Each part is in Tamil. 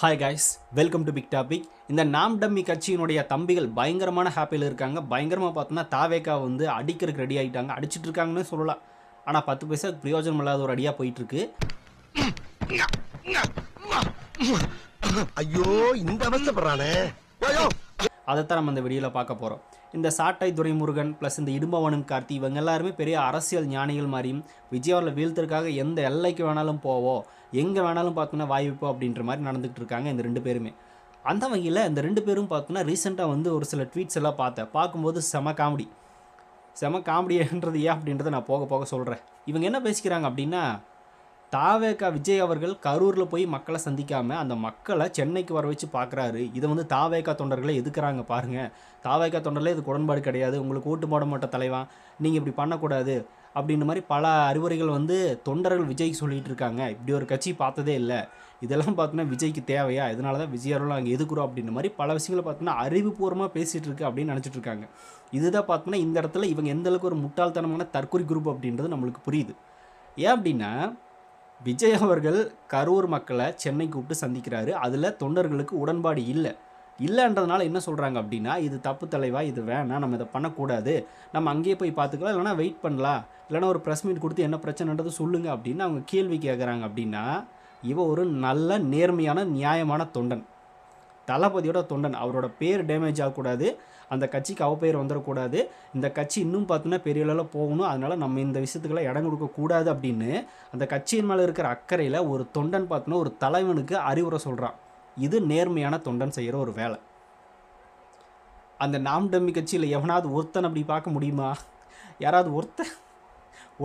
Hi guys, welcome to big topic. இந்த நாம் டம்மி கட்சியினுடைய தம்பிகள் பயங்கரமான ஹாப்பியில் இருக்காங்க. பயங்கரமாக பார்த்தோன்னா தாவேக்கா வந்து அடிக்கிறதுக்கு ரெடி ஆகிட்டாங்க. அடிச்சுட்டு இருக்காங்கன்னு சொல்லலாம். ஆனால் 10 பைசா பிரயோஜனம் இல்லாத ஒரு அடியாக போயிட்டுருக்கு. ஐயோ, இந்த அவசப்படுறானே. அதைத்தான் நம்ம இந்த வீடியோவில் பார்க்க போகிறோம். இந்த சாட்டை துரைமுருகன் ப்ளஸ் இந்த இடும்பவனும் கார்த்தி இவங்க எல்லாருமே பெரிய அரசியல் ஞானிகள் மாதிரியும் விஜய் அவர்களை வீழ்த்துறதுக்காக எந்த எல்லைக்கு வேணாலும் போவோம், எங்கே வேணாலும் பார்த்தோன்னா வாய்ப்போம் அப்படின்ற மாதிரி நடந்துகிட்டு இருக்காங்க இந்த ரெண்டு பேருமே. அந்த வகையில் இந்த ரெண்டு பேரும் பார்த்தோன்னா ரீசெண்டாக வந்து ஒரு சில ட்வீட்ஸ் எல்லாம் பார்க்கும்போது செம காமெடின்றது ஏன் அப்படின்றத நான் போக போக சொல்கிறேன். இவங்க என்ன பேசிக்கிறாங்க அப்படின்னா, தாவேக்கா விஜய் அவர்கள் கரூரில் போய் மக்களை சந்திக்காமல் அந்த மக்களை சென்னைக்கு வர வச்சு பார்க்குறாரு. இதை வந்து தாவேக்கா தொண்டர்களை எதுக்குறாங்க பாருங்கள். தாவேக்கா தொண்டர்களே இதுக்கு உடன்பாடு கிடையாது, உங்களுக்கு ஓட்டு போட மாட்ட தலைவா, நீங்கள் இப்படி பண்ணக்கூடாது அப்படின்ற மாதிரி பல அறிவுரைகள் வந்து தொண்டர்கள் விஜய்க்கு சொல்லிகிட்டு இருக்காங்க. இப்படி ஒரு கட்சி பார்த்ததே இல்லை, இதெல்லாம் பார்த்தோன்னா விஜய்க்கு தேவையா, இதனால தான் விஜய் அவர்கள் அங்கே எதுக்குறோம் அப்படின்ற மாதிரி பல விஷயங்களை பார்த்தோன்னா அறிவுபூர்வமாக பேசிகிட்டு இருக்கு அப்படின்னு நினச்சிட்டு இருக்காங்க. இதுதான் பார்த்தோன்னா இந்த இடத்துல இவங்க எந்தளவுக்கு ஒரு முட்டாள்தனமான தற்கொலை குரூப் அப்படின்றது நம்மளுக்கு புரியுது. ஏன் அப்படின்னா, விஜய் அவர்கள் கரூர் மக்களை சென்னை கூப்பிட்டு சந்திக்கிறாரு. அதில் தொண்டர்களுக்கு உடன்பாடு இல்லைன்றதுனால என்ன சொல்கிறாங்க அப்படின்னா, இது தப்பு தலைவா, இது வேணாம், நம்ம இதை பண்ணக்கூடாது, நம்ம அங்கேயே போய் பார்த்துக்கலாம், இல்லைனா வெயிட் பண்ணலாம், இல்லைனா ஒரு ப்ரெஸ் மீட் கொடுத்து என்ன பிரச்சனைன்றது சொல்லுங்கள் அப்படின்னு அவங்க கேள்வி கேட்குறாங்க. அப்படின்னா இவன் ஒரு நல்ல நேர்மையான நியாயமான தொண்டன், தளபதியோட தொண்டன். அவரோட பேர் டேமேஜ் ஆகக்கூடாது, அந்த கட்சிக்கு அவப்பெயர் வந்துடக்கூடாது, இந்த கட்சி இன்னும் பார்த்தோன்னா பெரிய அளவில் போகணும், அதனால் நம்ம இந்த விஷயத்துக்கெல்லாம் இடம் கொடுக்கக்கூடாது அப்படின்னு அந்த கட்சியின் மேலே இருக்கிற அக்கறையில் ஒரு தொண்டன் பார்த்தோன்னா ஒரு தலைவனுக்கு அறிவுரை சொல்கிறான். இது நேர்மையான தொண்டன் செய்கிற ஒரு வேலை. அந்த நாம் டம்மி கட்சியில் எவனாவது ஒருத்தன் அப்படி பார்க்க முடியுமா? யாராவது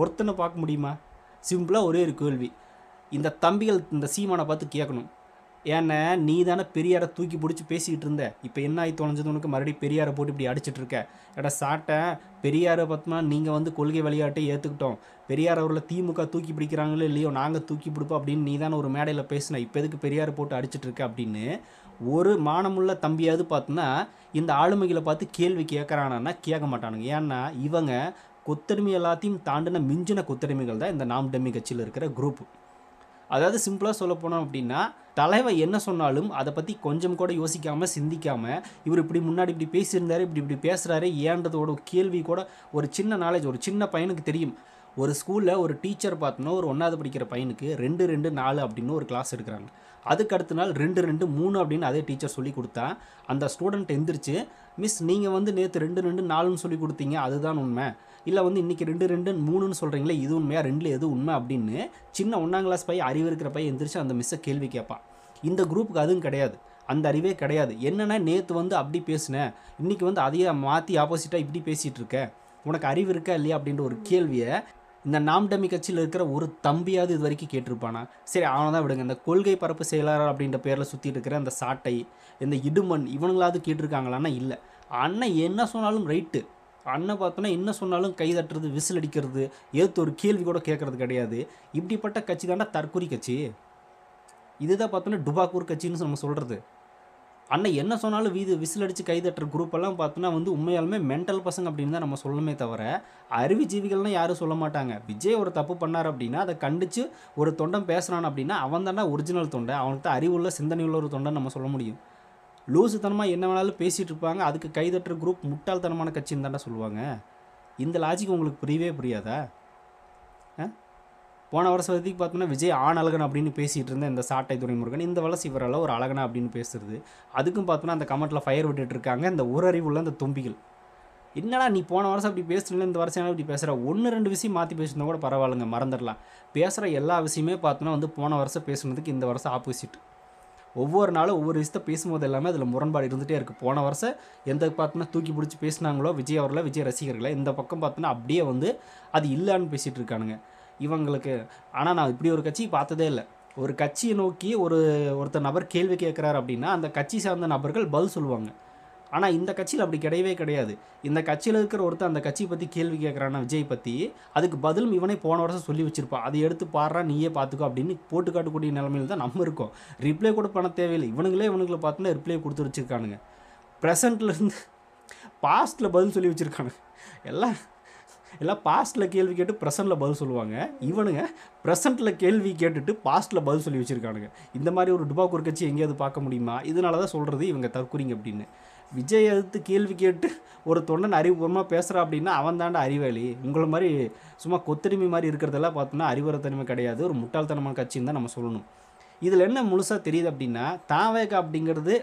ஒருத்தனை பார்க்க முடியுமா? சிம்பிளாக ஒரே ஒரு கேள்வி இந்த தம்பிகள் இந்த சீமானை பார்த்து கேட்கணும். ஏன்னா நீ தானே பெரியாரை தூக்கி பிடிச்சி பேசிக்கிட்டு இருந்த, இப்போ என்ன ஆகி தொலைஞ்சது உனக்கு? மறுபடியும் பெரியாரை போட்டு இப்படி அடிச்சிட்டு இருக்க. ஏடா சாட்டை, பெரியாரை பார்த்தோம்னா நீங்கள் வந்து கொள்கை விளையாட்டை ஏற்றுக்கிட்டோம், பெரியார் அவர்களை திமுக தூக்கி பிடிக்கிறாங்களோ இல்லையோ நாங்கள் தூக்கி பிடிப்போம் அப்படின்னு நீ தானே ஒரு மேடையில் பேசின, இப்போ எதுக்கு பெரியாரை போட்டு அடிச்சிட்டு இருக்க அப்படின்னு ஒரு மானமுள்ள தம்பியாவது பார்த்தோன்னா இந்த ஆளுமைகளை பார்த்து கேள்வி கேட்குறானா? கேட்க மாட்டானுங்க. ஏன்னா இவங்க கொத்தடிமை எல்லாத்தையும் தாண்டின மிஞ்சின கொத்தடிமைகள் தான் இந்த நாம் டம்மி கட்சியில் இருக்கிற குரூப்பு. அதாவது சிம்பிளாக சொல்ல போனோம் அப்படின்னா, தலைவர் என்ன சொன்னாலும் அதை பற்றி கொஞ்சம் கூட யோசிக்காமல் சிந்திக்காமல் இவர் இப்படி முன்னாடி இப்படி பேசியிருந்தாரு, இப்படி பேசுகிறாரு ஏன்றதோட கேள்வி கூட ஒரு சின்ன நாலேஜ் ஒரு சின்ன பையனுக்கு தெரியும். ஒரு ஸ்கூலில் ஒரு டீச்சர் பார்த்தோன்னா ஒரு 1வது படிக்கிற பையனுக்கு 2, 2, 4 அப்படின்னு ஒரு கிளாஸ் எடுக்கிறாங்க. அதுக்கு அடுத்த நாள் 2, 2, 3 அப்படின்னு அதே டீச்சர் சொல்லி கொடுத்தா அந்த ஸ்டூடெண்ட் எந்திரிச்சு, மிஸ் நீங்கள் வந்து நேற்று 2, 2, 4ன்னு சொல்லி கொடுத்தீங்க, அதுதான் உண்மை, இல்லை வந்து இன்றைக்கி 2, 2, 3ன்னு சொல்கிறீங்களே இது உண்மையா, 2ல் எது உண்மை அப்படின்னு சின்ன 1ஆம் கிளாஸ் பையன், அறிவு இருக்கிற பையன் எந்திரிச்சு அந்த மிஸ்ஸை கேள்வி கேட்பான். இந்த குரூப்புக்கு அதுவும் கிடையாது, அந்த அறிவே கிடையாது. என்னென்னா நேற்று வந்து அப்படி பேசினேன், இன்றைக்கி வந்து அதையே மாற்றி ஆப்போசிட்டாக இப்படி பேசிகிட்டு இருக்க, உனக்கு அறிவு இருக்கா இல்லையா அப்படின்ற ஒரு கேள்வியை இந்த நாம் டம்மி கட்சியில் இருக்கிற ஒரு தம்பியாவது இது வரைக்கும் கேட்டிருப்பானா? சரி, அவனை தான் விடுங்க. இந்த கொள்கை பரப்பு செயலாளர் அப்படின்ற பேரில் சுற்றிட்டு இருக்கிற அந்த சாட்டை, இந்த இடுமன் இவங்களாவது கேட்டிருக்காங்களான்னா இல்லை. அண்ணன் என்ன சொன்னாலும் ரைட்டு, அண்ணன் பார்த்தோன்னா என்ன சொன்னாலும் கை தட்டுறது, விசில் அடிக்கிறது, ஏற்று ஒரு கேள்வி கூட கேட்குறது கிடையாது. இப்படிப்பட்ட கட்சி தாண்டா தற்கொலை கட்சி. இதுதான் பார்த்தோன்னா டுபாக்கூர் கட்சின்னு நம்ம சொல்கிறது. அண்ணன் என்ன சொன்னாலும் விசில் அடித்து கை தட்டுற குரூப்பெல்லாம் பார்த்தோன்னா வந்து உண்மையாலுமே மென்டல் பசங்க அப்படின்னு தான் நம்ம சொல்லணுமே தவிர அறிவுஜீவிகள்லாம் யாரும் சொல்ல மாட்டாங்க. விஜய் ஒரு தப்பு பண்ணார் அப்படின்னா அதை கண்டித்து ஒரு தொண்டன் பேசுகிறான் அப்படின்னா அவன் தானே ஒரிஜினல் தொண்டை, அவன்கிட்ட அறிவுள்ள சிந்தனை உள்ள ஒரு தொண்டன் நம்ம சொல்ல முடியும். லூசுத்தனமாக என்ன வேணாலும் பேசிகிட்டு இருப்பாங்க, அதுக்கு கைதட்டுற குரூப் முட்டாள்தனமான கட்சின்னு தாண்டா சொல்லுவாங்க. இந்த லாஜிக் உங்களுக்கு புரியாதா? போன வருஷத்துக்கு பார்த்தோன்னா விஜய் அழகன் அப்படின்னு பேசிகிட்டு இருந்த இந்த சாட்டை துரைமுருகன் இந்த வளர்ச்சி இவரெல்லாம் ஒரு அழகனா அப்படின்னு பேசுறது, அதுக்கும் பார்த்தோன்னா அந்த கமெண்ட்டில் ஃபயர் விட்டுட்டு இருக்காங்க இந்த ஒரு அறிவுள்ள அந்த தும்பிகள். என்னடா நீ போன வருஷம் அப்படி பேசுறீங்க, இந்த வருஷம் இப்படி பேசுகிற, 1-2 விஷயம் மாற்றி பேசுனா கூட பரவாயில்லைங்க, மறந்துடலாம். பேசுகிற எல்லா விஷயமே பார்த்தோன்னா வந்து போன வருஷம் பேசுனதுக்கு இந்த வருஷம் ஆப்போசிட். ஒவ்வொரு நாளும் ஒவ்வொரு விஷயத்தை பேசும்போது எல்லாமே அதில் முரண்பாடு இருந்துகிட்டே இருக்குது. போன வருஷம் எந்த பார்த்தோன்னா தூக்கி பிடிச்சி பேசினாங்களோ விஜய் அவர்களை, விஜய் ரசிகர்களை, இந்த பக்கம் பார்த்தோன்னா அப்படியே வந்து அது இல்லைன்னு பேசிகிட்டு இருக்கானுங்க இவங்களுக்கு. ஆனால் நான் இப்படி ஒரு கட்சி பார்த்ததே இல்லை. ஒரு கட்சியை நோக்கி ஒருத்தர் நபர் கேள்வி கேட்குறாரு அப்படின்னா அந்த கட்சி சார்ந்த நபர்கள் பதில் சொல்லுவாங்க. ஆனால் இந்த கட்சியில் அப்படி கிடையவே கிடையாது. இந்த கட்சியில் இருக்கிற ஒருத்தர் அந்த கட்சியை பற்றி கேள்வி கேட்குறான்னா விஜய் பற்றி, அதுக்கு பதிலும் இவனே போன வருஷம் சொல்லி வச்சுருப்பான், அதை எடுத்து பாடுறா நீயே பார்த்துக்கோ அப்படின்னு போட்டு காட்டக்கூடிய நிலைமையில் தான் நம்ம இருக்கோம். ரிப்ளை கூட பண்ண தேவையில்லை, இவனுங்களை பார்த்தோன்னா ரிப்ளை கொடுத்து வச்சுருக்கானுங்க. ப்ரெசண்ட்லேருந்து பாஸ்ட்டில் பதில் சொல்லி வச்சுருக்கானுங்க. எல்லாம் எல்லாம் பாஸ்ட்டில் கேள்வி கேட்டு ப்ரெசென்ட்டில் பதில் சொல்லுவாங்க. இவனுங்க ப்ரெசென்ட்டில் கேள்வி கேட்டுட்டு பாஸ்ட்டில் பதில் சொல்லி வச்சுருக்கானுங்க. இந்த மாதிரி ஒரு டுபாக்கூர் கட்சி எங்கேயாவது பார்க்க முடியுமா? இதனால தான் சொல்கிறது இவங்க தற்குறிங்க அப்படின்னு. விஜய் எதிர்த்து கேள்வி கேட்டு ஒரு தொண்டன் அறிவுபூர்வமாக பேசுகிறா அப்படின்னா அவன் தாண்டா அறிவாளி. உங்களை மாதிரி சும்மா கொத்தடிமை மாதிரி இருக்கிறதெல்லாம் பார்த்தோன்னா அறிவுரைத்தன்மை கிடையாது, ஒரு முட்டாள்தனமான கட்சின்னு தான் நம்ம சொல்லணும். இதில் என்ன முழுசாக தெரியுது அப்படின்னா, தாவேகா அப்படிங்கிறது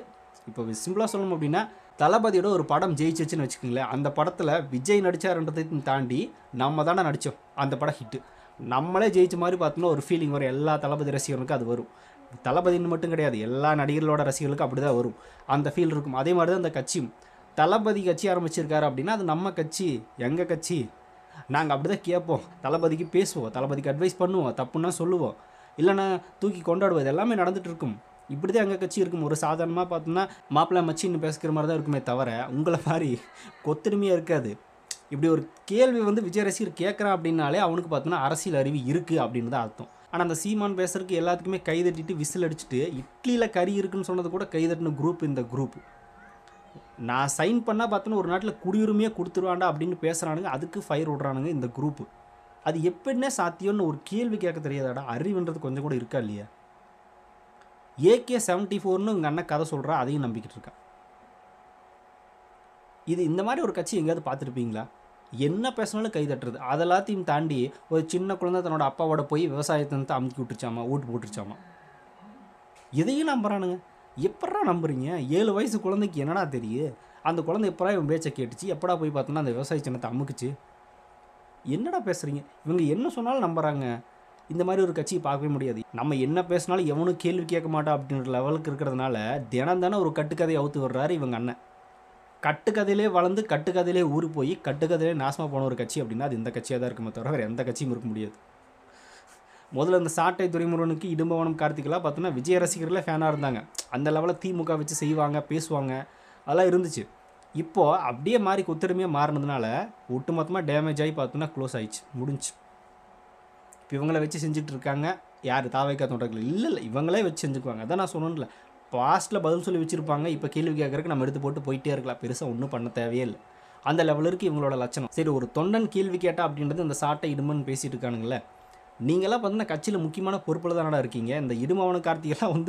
இப்போ சிம்பிளாக சொல்லணும் அப்படின்னா, தளபதியோட ஒரு படம் ஜெயிச்சிச்சுன்னு வச்சுக்கோங்களேன். அந்த படத்தில் விஜய் நடித்தார்ன்றதையும் தாண்டி நம்ம தானே நடித்தோம், அந்த படம் ஹிட்டு. நம்மளே ஜெயிச்ச மாதிரி பார்த்தோன்னா ஒரு ஃபீலிங் வரும். எல்லா தளபதி ரசிகர்களுக்கும் அது வரும். தளபதின்னு மட்டும் கிடையாது, எல்லா நடிகர்களோட ரசிகர்களுக்கும் அப்படி தான் வரும். அந்த ஃபீல் இருக்கும். அதே மாதிரி தான் அந்த கட்சியும். தளபதி கட்சி ஆரம்பிச்சிருக்காரு அப்படின்னா அது நம்ம கட்சி, எங்கள் கட்சி. நாங்கள் அப்படி தான் கேட்போம், தளபதிக்கு பேசுவோம், தளபதிக்கு அட்வைஸ் பண்ணுவோம், தப்புன்னா சொல்லுவோம், இல்லைன்னா தூக்கி கொண்டாடுவோம். இது எல்லாமே நடந்துகிட்டு இருக்கும். இப்படி தான் எங்கள் கட்சி இருக்கும். ஒரு சாதாரணமாக பார்த்தோன்னா மாப்பிள்ளை மச்சின்னு பேசுகிற மாதிரி தான் இருக்குமே தவிர உங்களை மாதிரி கொத்தடிமையாக இருக்காது. இப்படி ஒரு கேள்வி விஜய் ரசிகர் கேட்குறான் அப்படின்னாலே அவனுக்கு பார்த்தோன்னா அரசியல் அறிவு இருக்குது அப்படின்னு தான் அர்த்தம். ஆனால் அந்த சீமான் பேசுறதுக்கு எல்லாத்துக்குமே கைதட்டிட்டு விசில் அடிச்சுட்டு இட்லியில் கறி இருக்குன்னு சொன்னது கூட கைதட்டின குரூப் இந்த குரூப். நான் சைன் பண்ணால் பார்த்தோன்னா ஒரு நாட்டில் குடியுரிமையே கொடுத்துருவாண்டா அப்படின்னு பேசுகிறானுங்க. அதுக்கு ஃபயர் விட்றானுங்க இந்த குரூப்பு. அது எப்படின்னே சாத்தியம்னு ஒரு கேள்வி கேட்க தெரியாதாடா? அறிவுன்றது கொஞ்சம் கூட இருக்கா இல்லையா? AK-74ன்னு உங்கள் அண்ணன் கதை சொல்கிறா, அதையும் நம்பிக்கிட்டு இருக்கா. இது இந்த மாதிரி ஒரு கட்சி எங்கேயாவது பார்த்துருப்பீங்களா? என்ன பேசினாலும் கை தட்டுறது. அதெல்லாத்தையும் தாண்டி ஒரு சின்ன குழந்தை தன்னோட அப்பாவோட போய் விவசாயத்தை அமுக்கி விட்டுருச்சாமா, ஓட்டு போட்டுருச்சாமா. இதையும் நம்புறானுங்க. எப்படா நம்புறீங்க? 7 வயசு குழந்தைக்கு என்னடா தெரியும்? அந்த குழந்தை எப்படா இவன் பேச்சை கேட்டுச்சு? எப்படா போய் பார்த்தோன்னா அந்த விவசாய சின்னத்தை அமுக்குச்சு? என்னடா பேசுகிறீங்க? இவங்க என்ன சொன்னாலும் நம்புறாங்க. இந்த மாதிரி ஒரு கட்சியை பார்க்கவே முடியாது. நம்ம என்ன பேசினாலும் எவனும் கேள்வி கேட்க மாட்டா அப்படின்ற லெவலுக்கு இருக்கிறதுனால தினம் ஒரு கட்டுக்கதையை அவுத்து வர்றாரு இவங்க அண்ணன். கட்டுக்கதையிலே வளர்ந்து கட்டுக்கதையிலே ஊறி போய் கட்டுக்கதையிலே நாசமாக போன ஒரு கட்சி அப்படின்னா அது இந்த கட்சியாக தான் இருக்குமே தவிர வேறு எந்த கட்சியும் இருக்க முடியாது. முதல்ல இந்த சாட்டை துரைமுருகனுக்கு இடும்பவனம் கார்த்திகெல்லாம் பார்த்தோன்னா விஜய் ரசிகர்களே ஃபேனாக இருந்தாங்க. அந்த லெவலில் திமுக வச்சு செய்வாங்க, பேசுவாங்க, அதெல்லாம் இருந்துச்சு. இப்போது அப்படியே மாறி கொத்தடிமையாக மாறினதுனால ஒட்டுமொத்தமாக டேமேஜ் ஆகி பார்த்தோன்னா க்ளோஸ் ஆகிடுச்சு, முடிஞ்சு. இப்போ இவங்கள வச்சு செஞ்சுட்டு இருக்காங்க. யார்? தாவேக்கா தொண்டர்கள் இல்லை, இவங்களே வச்சு செஞ்சுக்குவாங்க. அதான் நான் சொன்னேன்ல, பாஸ்ட்டில் பதில் சொல்லி வச்சுருப்பாங்க. இப்போ கேள்வி கேட்குறதுக்கு நம்ம எடுத்து போட்டு போயிட்டே இருக்கலாம், பெருசாக ஒன்றும் பண்ண தேவையே இல்லை. அந்த லெவலுக்கு இவங்களோட லட்சணம். சரி, ஒரு தொண்டன் கேள்வி கேட்டா அப்படின்றது இந்த சாட்டை இடுமன்னு பேசிகிட்டு இருக்கானுங்களே. நீங்களாம் பார்த்தீங்கன்னா கட்சியில் முக்கியமான பொறுப்பில் தானடா இருக்கீங்க. இந்த இடுமவன கார்த்திகெல்லாம்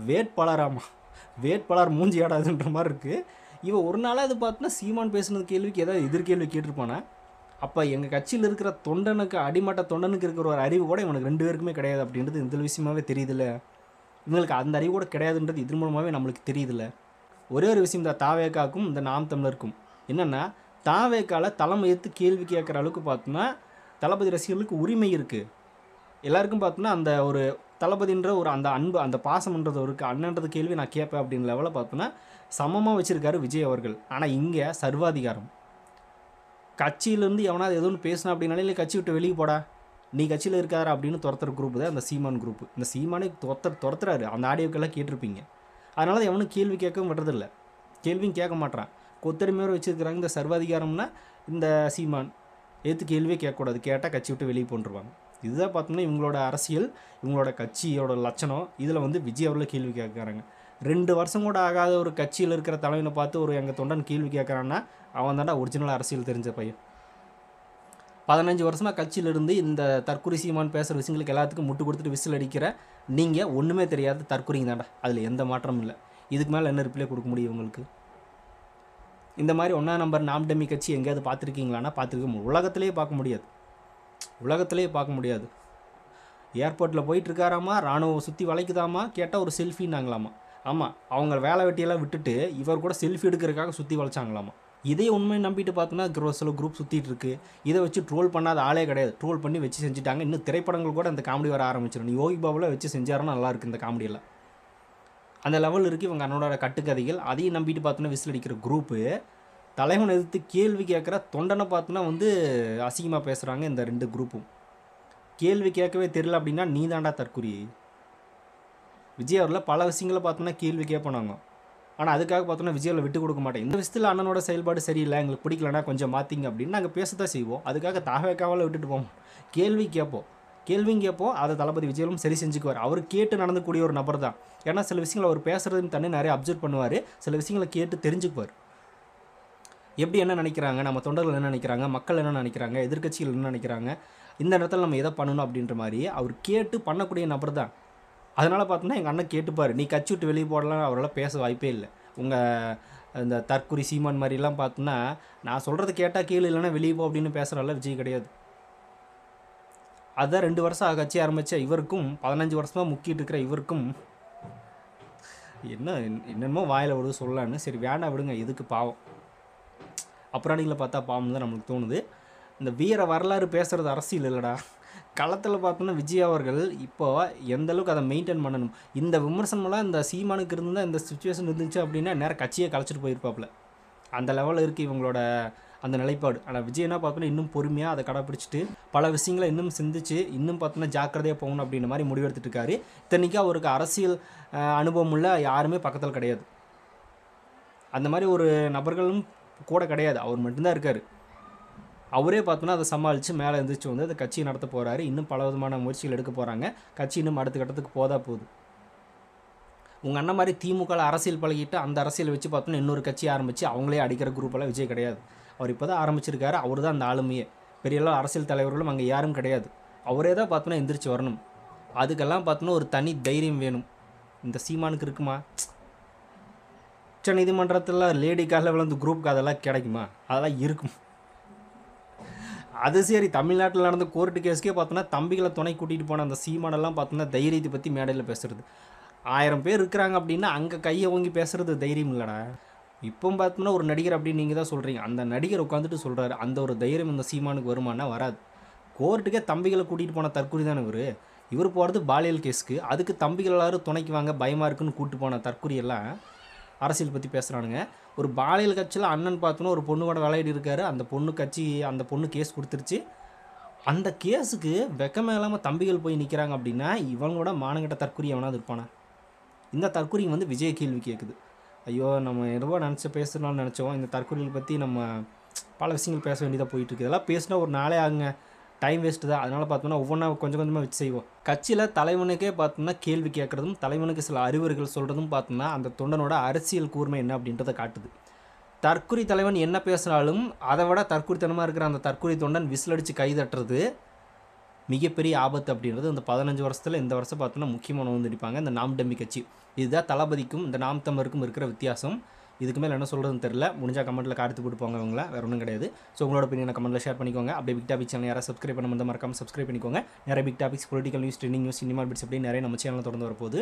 வேட்பாளராமா, வேட்பாளர் மூஞ்சி ஆடாதுன்ற மாதிரி இருக்குது. இவன் ஒரு நாளாக அது பார்த்தோன்னா சீமான் பேசுனது கேள்விக்கு ஏதாவது எதிர்கேள்வி கேட்டிருப்பானா? அப்போ எங்கள் கட்சியில் இருக்கிற தொண்டனுக்கு, அடிமட்ட தொண்டனுக்கு இருக்கிற ஒரு அறிவு கூட இவனுக்கு 2 பேருக்குமே கிடையாது அப்படின்றது இந்த விஷயமாகவே தெரியுதுல்ல. இவங்களுக்கு அந்த அறிவு கூட கிடையாதுன்றது இது மூலமாகவே நம்மளுக்கு தெரியுதுல்ல. ஒரே ஒரு விஷயம் தான் தாவேக்காக்கும் இந்த நாம் தமிழருக்கும் என்னென்னா, தாவேக்கால தலைமை ஏற்று கேள்வி கேட்குற அளவுக்கு பார்த்தோன்னா தளபதி ரசிகர்களுக்கு உரிமை இருக்குது. எல்லாருக்கும் பார்த்தோன்னா அந்த ஒரு தளபதின்ற ஒரு அந்த அன்பு, அந்த பாசம்ன்றது ஒரு அண்ணன்றது கேள்வி நான் கேட்பேன் அப்படின்னு லெவலில் பார்த்தோன்னா சமமாக வச்சுருக்காரு விஜய் அவர்கள். ஆனால் இங்கே சர்வாதிகாரம். கட்சியிலேருந்து எவனாவது எதுவும் பேசினா அப்படின்னாலே இல்லை கட்சி விட்டு வெளியே போடா, நீ கட்சியில் இருக்காரு அப்படின்னு துரத்துற குரூப் தான் இந்த சீமான் குரூப். இந்த சீமானே துரத்துறாரு. அந்த ஆடியோக்கெல்லாம் கேட்டிருப்பீங்க. அதனால தான் எவனும் கேள்வி கேட்கவும் விடுறதில்ல, கேள்வியும் கேட்க மாட்டான். கொத்தடிமையோடு வச்சுருக்கிறாங்க இந்த சர்வாதிகாரம்னா. இந்த சீமான் ஏற்று கேள்வியே கேட்கக்கூடாது, கேட்டால் கட்சி விட்டு வெளியே போட்டுருவாங்க. இதுதான் பார்த்தோம்னா இவங்களோட அரசியல், இவங்களோட கட்சியோட லட்சணம். இதில் விஜய் அவர்கள் கேள்வி கேட்குறாங்க. 2 வருஷம் கூட ஆகாத ஒரு கட்சியில் இருக்கிற தலைவனை பார்த்து ஒரு எங்கள் தொண்டன் கேள்வி கேட்குறான்னா அவன் தாண்டா ஒரிஜினல் அரசியல் தெரிஞ்ச பையன். 15 வருஷமாக கட்சியில் இருந்து இந்த தற்குறி சீமான் பேசுகிற விஷயங்களுக்கு எல்லாத்துக்கும் முட்டு கொடுத்துட்டு விசில் அடிக்கிற நீங்கள் ஒன்றுமே தெரியாத தற்குறிங்க தாண்டா. அதில் எந்த மாற்றமும் இல்லை. இதுக்கு மேலே என்ன ரிப்ளை கொடுக்க முடியும் உங்களுக்கு? இந்த மாதிரி 1ஆம் நம்பர் நாம் டம்மி கட்சி எங்கேயாவது பார்த்துருக்கீங்களான்னா பார்த்துருக்க உலகத்திலேயே பார்க்க முடியாது. உலகத்திலேயே பார்க்க முடியாது. ஏர்போர்ட்டில் போயிட்டுருக்காராமா, ராணுவம் சுற்றி வளைக்குதாமா, கேட்டால் ஒரு செல்ஃபின்னாங்களாமா. ஆமாம், அவங்க வேலை வெட்டியெல்லாம் விட்டுட்டு இவர் கூட செல்ஃபி எடுக்கிறதுக்காக சுற்றி வளைச்சாங்களாமா. இதே உண்மையை நம்பிட்டு பார்த்தோன்னா சில குரூப் சுற்றிட்டு இருக்கு. இதை வச்சு ட்ரோல் பண்ணாத ஆளே கிடையாது. ட்ரோல் பண்ணி வச்சு செஞ்சுட்டாங்க. இன்னும் திரைப்படங்கள் கூட அந்த காமெடி வர ஆரம்பிச்சிடும். யோகி பாபுல வச்சு செஞ்சாருன்னா நல்லாயிருக்கு இந்த காமெடியெல்லாம். அந்த லெவல் இருக்குது இவங்க அண்ணனோட கட்டுக்கதைகள். அதையும் நம்பிட்டு பார்த்தோன்னா விசில் அடிக்கிற குரூப்பு. தலைவன் எதிர்த்து கேள்வி கேட்குற தொண்டனை பார்த்தோன்னா அசிங்கமாக பேசுகிறாங்க இந்த 2 குரூப்பும். கேள்வி கேட்கவே தெரியல அப்படின்னா நீ தாண்டா தற்குறி. விஜய் அவரில் பல விஷயங்களை பார்த்தோன்னா கேள்வி கேட்போனாங்க. ஆனால் அதுக்காக பார்த்தோன்னா விஜயாவில் விட்டு கொடுக்க மாட்டேன். இந்த விஷயத்தில் அண்ணனோட செயல்பாடு சரியில்லை, எங்களுக்கு பிடிக்கலன்னா கொஞ்சம் மாற்றிங்க அப்படின்னு நாங்கள் பேசத்தான் செய்வோம். அதுக்காக தாவேக்காவால் விட்டுட்டு போவோம். கேள்வி கேட்போம். அதை தளபதி விஜயும் சரி செஞ்சுக்குவார். அவர் கேட்டு நடந்துக்கூடிய ஒரு நபர் தான். ஏன்னா சில விஷயங்களை அவர் பேசுகிறதுன்னு தண்ணி நிறைய அப்சர்வ் பண்ணுவார். சில விஷயங்களை கேட்டு தெரிஞ்சுக்குவார். எப்படி என்ன நினைக்கிறாங்க, நம்ம தொண்டர்கள் என்ன நினைக்கிறாங்க, மக்கள் என்ன நினைக்கிறாங்க, எதிர்க்கட்சிகள் என்ன நினைக்கிறாங்க, இந்த இடத்துல நம்ம எதை பண்ணணும் அப்படின்ற மாதிரி அவர் கேட்டு பண்ணக்கூடிய நபர் தான். அதனால் பார்த்தோன்னா எங்கள் அண்ணன் கேட்டுப்பார், நீ கட்சி விட்டு வெளியே போடலாம் அவரால் பேச வாய்ப்பே இல்லை. உங்கள் இந்த தற்குறி சீமான் மாதிரிலாம் பார்த்தோன்னா நான் சொல்கிறது கேட்டால் கேளு இல்லைன்னா வெளியே போ அப்படின்னு பேசுகிறால விஜய் கிடையாது. அதுதான் 2 வருஷம் கட்சி ஆரம்பித்த இவருக்கும் 15 வருஷமாக முக்கிட்டு இருக்கிற இவருக்கும் என்னென்னமோ வாயில் விடுது சொல்லலான்னு. சரி வேண்டாம் விடுங்க, எதுக்கு பாவம். அப்புறாணிகளை பார்த்தா பாவம் தான் நம்மளுக்கு தோணுது. இந்த வீர வரலாறு பேசுகிறது அரசியல் இல்லைடா. களத்தில் பார்த்தோன்னா விஜய் அவர்கள் இப்போ எந்த அளவுக்கு அதை மெயின்டைன் பண்ணணும். இந்த விமர்சனமெல்லாம் இந்த சீமானுக்கு இருந்தால் இந்த சுச்சுவேஷன் இருந்துச்சு அப்படின்னா நேரம் கட்சியை கலைச்சிட்டு போயிருப்பாப்புல. அந்த லெவலில் இருக்குது இவங்களோட அந்த நிலைப்பாடு. ஆனால் விஜய் என்ன பார்த்தோன்னா இன்னும் பொறுமையாக அதை கடைப்பிடிச்சிட்டு பல விஷயங்களை இன்னும் சிந்திச்சு இன்னும் பார்த்தோன்னா ஜாக்கிரதையாக போகணும் அப்படின்ற மாதிரி முடிவெடுத்துட்டு இருக்காரு. இத்தனைக்கும் அவருக்கு அரசியல் அனுபவம் உள்ள யாருமே பக்கத்தில் கிடையாது. அந்த மாதிரி ஒரு நபர்களும் கூட கிடையாது, அவர் மட்டும்தான் இருக்கார். அவரே பார்த்தோன்னா அதை சமாளித்து மேலே எழுந்திரிச்சு வந்து அந்த கட்சியை நடத்த போகிறாரு. இன்னும் பல விதமான முயற்சிகள் எடுக்க போகிறாங்க. கட்சி இன்னும் அடுத்த கட்டத்துக்கு போகுது. உங்கள் அண்ணன் மாதிரி திமுகவில் அரசியல் பழகிட்டு அந்த அரசியல் வச்சு பார்த்தோன்னா இன்னொரு கட்சி ஆரம்பித்து அவங்களே அடிக்கிற குரூப்பெல்லாம் விஜய் கிடையாது. அவர் இப்போ தான் ஆரம்பிச்சிருக்காரு. அவர் தான் அந்த ஆளுமையே. பெரிய அளவு அரசியல் தலைவர்களும் அங்கே யாரும் கிடையாது. அவரே தான் பார்த்தோன்னா எந்திரிச்சு வரணும். அதுக்கெல்லாம் பார்த்தோன்னா ஒரு தனி தைரியம் வேணும். இந்த சீமானுக்கு இருக்குமா? உச்ச நீதிமன்றத்தில் லேடி காலில் விழுந்து குரூப்புக்கு அதெல்லாம் கிடைக்குமா? அதெல்லாம் இருக்கும். அது சரி, தமிழ்நாட்டில் நடந்த கோர்ட்டு கேஸ்க்கே பார்த்தோன்னா தம்பிகளை துணை கூட்டிகிட்டு போன அந்த சீமானெல்லாம் பார்த்தோன்னா தைரியத்தை பற்றி மேடையில் பேசுகிறது. 1000 பேர் இருக்கிறாங்க அப்படின்னா அங்கே கையை ஓங்கி பேசுகிறது தைரியம் இல்லைடா. இப்போ பார்த்தோம்னா ஒரு நடிகர் அப்படின்னு நீங்கள் தான் சொல்கிறீங்க. அந்த நடிகர் உட்காந்துட்டு சொல்கிறாரு, அந்த ஒரு தைரியம் இந்த சீமானுக்கு வருமானா வராது. கோர்ட்டுக்கே தம்பிகளை கூட்டிகிட்டு போன தற்கொலை தானே இவர் போகிறது பாலியல் கேஸுக்கு. அதுக்கு தம்பிகள் எல்லாரும் துணைக்கு வாங்க பயமாக இருக்குன்னு கூப்பிட்டு போன தற்கொலையெல்லாம் அரசியல் பற்றி பேசுகிறானுங்க. ஒரு பாலியல் கட்சியில் அண்ணன் பார்த்தோன்னா ஒரு பொண்ணு கூட விளையாடி இருக்காரு. அந்த பொண்ணு கேஸ் கொடுத்துருச்சு. அந்த கேஸுக்கு வெக்கமே இல்லாமல் தம்பிகள் போய் நிற்கிறாங்க அப்படின்னா இவங்களோட மானங்கிட்ட தற்கொலை எவனாவது இருப்பானா? இந்த தற்கொலை வந்து விஜய் கேள்வி கேட்குது. ஐயோ, நம்ம எதுவோ பேசணும்னு நினச்சோம். இந்த தற்கொலையை பற்றி நம்ம பல விஷயங்கள் பேச வேண்டியதாக போயிட்டுருக்கு. இதெல்லாம் பேசினா ஒரு நாளே ஆகுங்க, டைம் வேஸ்ட்டு தான். அதனால் பார்த்தோன்னா ஒவ்வொன்றா கொஞ்சம் கொஞ்சமாக வச்சு செய்வோம். கட்சியில் தலைவனுக்கே பார்த்தோம்னா கேள்வி கேட்குறதும் தலைவனுக்கு சில அறிவுரைகள் சொல்கிறதும் பார்த்தோம்னா அந்த தொண்டனோட அரசியல் கூர்மை என்ன அப்படின்றத காட்டுது. தற்கொலை தலைவன் என்ன பேசினாலும் அதை விட தற்கொலைத்தனமாக இருக்கிற அந்த தற்கொலை தொண்டன் விசிலடித்து கைதட்டுறது மிகப்பெரிய ஆபத்து அப்படின்றது இந்த 15 வருஷத்தில் இந்த வருஷம் பார்த்தோன்னா முக்கியமான வந்துருப்பாங்க இந்த நாம் டம்மி கட்சி. இதுதான் தளபதிக்கும் இந்த நாம் தமிழருக்கும் இருக்கிற வித்தியாசம். இதுக்கு மேலே என்ன சொல்கிறதுன்னு தெரில. முடிஞ்சால் கமெண்ட்டில் கார்த்து போட்டு போங்க, அவங்கள வேறு ஒன்றும் கிடையாது. ஸோ உங்களோட ஒப்பீனியனை கமெண்ட்டில் ஷேர் பண்ணிக்கோங்க. அப்படியே பிக் டாபிக்ஸ் சேனல் யாராவது சப்ஸ்கிரைப் பண்ண மறக்காமல் சப்ஸ்கிரைப் பண்ணிக்கோங்க. நிறைய big topics, political news, trending news, cinema bits அப்படி நிறைய நம்ம சேனலில் தொடர்ந்து வரப்போகுது.